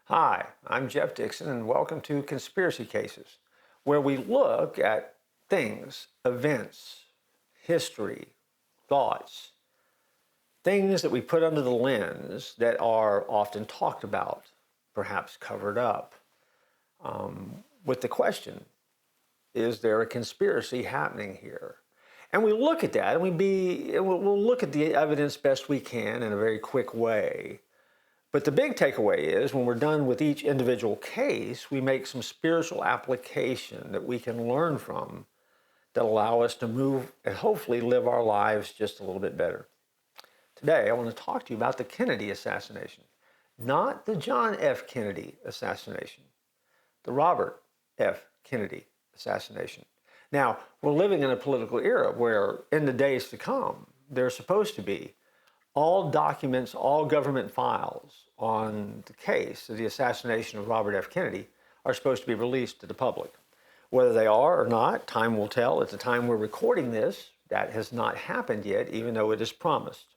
Hi, I'm Jeff Dixon, and welcome to Conspiracy Cases, where we look at things, events, history, thoughts, things that we put under the lens that are often talked about, perhaps covered up, with the question, is there a conspiracy happening here? And we look at that, and we'll look at the evidence best we can in a very quick way. But the big takeaway is when we're done with each individual case, we make some spiritual application that we can learn from that allow us to move and hopefully live our lives just a little bit better. Today, I want to talk to you about the Kennedy assassination, not the John F. Kennedy assassination, the Robert F. Kennedy assassination. Now, we're living in a political era where in the days to come, there's supposed to be all documents, all government files on the case of the assassination of Robert F. Kennedy are supposed to be released to the public. Whether they are or not, time will tell. At the time we're recording this, that has not happened yet, even though it is promised.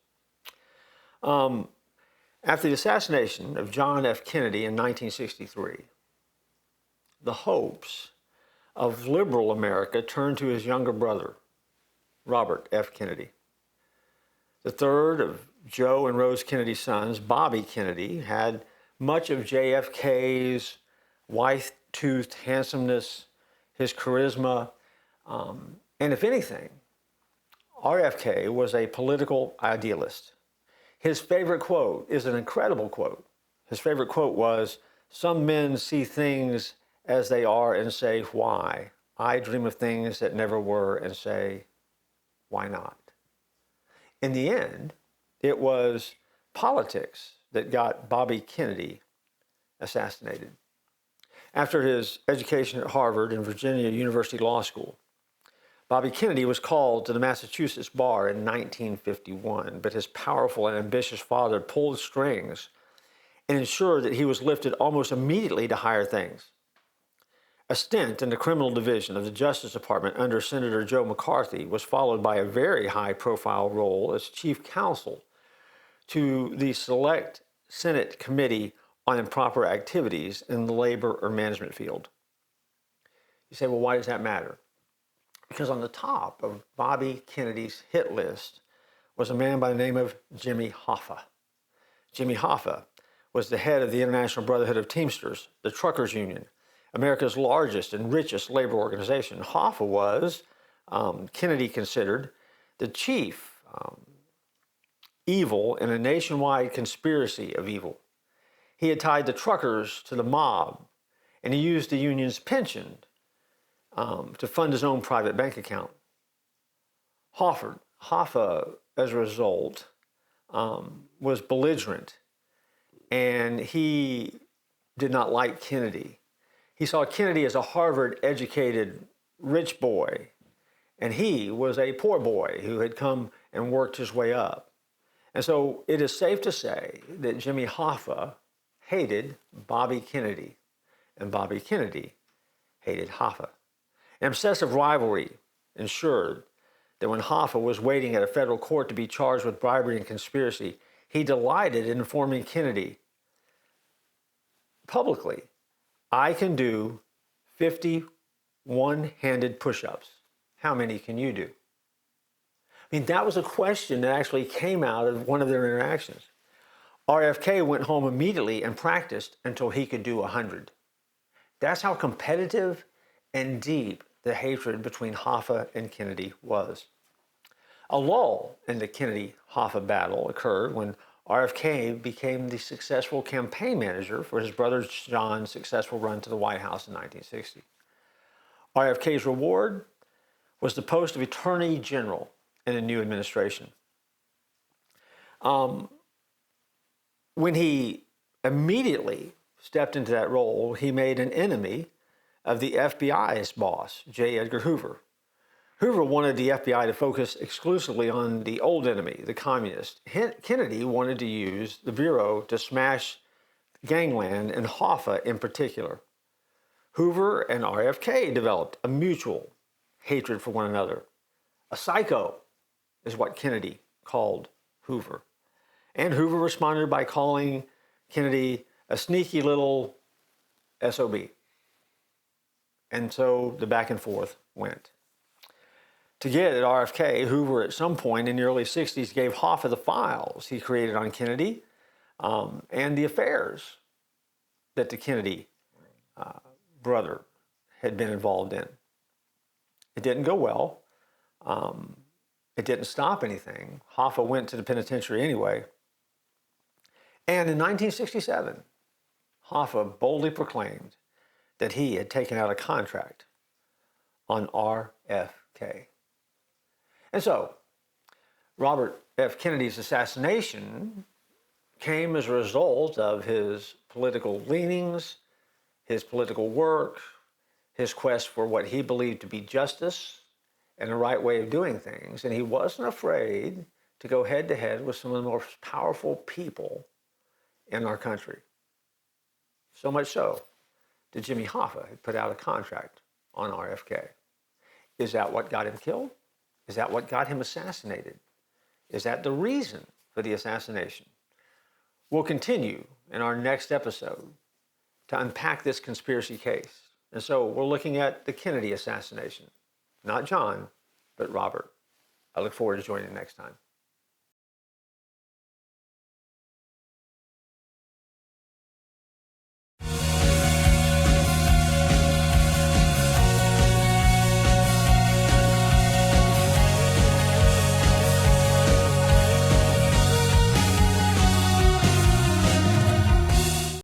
After the assassination of John F. Kennedy in 1963, the hopes of liberal America turned to his younger brother, Robert F. Kennedy. The third of Joe and Rose Kennedy's sons, Bobby Kennedy, had much of JFK's white-toothed handsomeness, his charisma, and if anything, RFK was a political idealist. His favorite quote is an incredible quote. His favorite quote was, "Some men see things as they are and say, why? I dream of things that never were and say, why not?" In the end, it was politics that got Bobby Kennedy assassinated. After his education at Harvard and Virginia University Law School, Bobby Kennedy was called to the Massachusetts bar in 1951, but his powerful and ambitious father pulled strings and ensured that he was lifted almost immediately to higher things. A stint in the criminal division of the Justice Department under Senator Joe McCarthy was followed by a very high-profile role as chief counsel to the Select Senate Committee on Improper Activities in the labor or management field. You say, well, why does that matter? Because on the top of Bobby Kennedy's hit list was a man by the name of Jimmy Hoffa. Jimmy Hoffa was the head of the International Brotherhood of Teamsters, the truckers union, America's largest and richest labor organization. Hoffa was, Kennedy considered, the chief evil in a nationwide conspiracy of evil. He had tied the truckers to the mob, and he used the union's pension to fund his own private bank account. Hoffa, as a result, was belligerent, and he did not like Kennedy. He saw Kennedy as a Harvard-educated rich boy, and he was a poor boy who had come and worked his way up. And so it is safe to say that Jimmy Hoffa hated Bobby Kennedy, and Bobby Kennedy hated Hoffa. An obsessive rivalry ensured that when Hoffa was waiting at a federal court to be charged with bribery and conspiracy, he delighted in informing Kennedy publicly, "I can do 50 one-handed push-ups. How many can you do?" I mean, that was a question that actually came out of one of their interactions. RFK went home immediately and practiced until he could do 100. That's how competitive and deep the hatred between Hoffa and Kennedy was. A lull in the Kennedy-Hoffa battle occurred when RFK became the successful campaign manager for his brother John's successful run to the White House in 1960. RFK's reward was the post of Attorney General in a new administration. When he immediately stepped into that role, he made an enemy of the FBI's boss, J. Edgar Hoover. Hoover wanted the FBI to focus exclusively on the old enemy, the communists. Kennedy wanted to use the Bureau to smash gangland and Hoffa in particular. Hoover and RFK developed a mutual hatred for one another. A psycho is what Kennedy called Hoover. And Hoover responded by calling Kennedy a sneaky little SOB. And so the back and forth went. To get at RFK, Hoover at some point in the early 60s gave Hoffa the files he created on Kennedy and the affairs that the Kennedy brother had been involved in. It didn't go well. It didn't stop anything. Hoffa went to the penitentiary anyway. And in 1967, Hoffa boldly proclaimed that he had taken out a contract on RFK. And so, Robert F. Kennedy's assassination came as a result of his political leanings, his political work, his quest for what he believed to be justice and the right way of doing things. And he wasn't afraid to go head to head with some of the most powerful people in our country. So much so that Jimmy Hoffa had put out a contract on RFK. Is that what got him killed? Is that what got him assassinated? Is that the reason for the assassination? We'll continue in our next episode to unpack this conspiracy case. And so we're looking at the Kennedy assassination. Not John, but Robert. I look forward to joining you next time.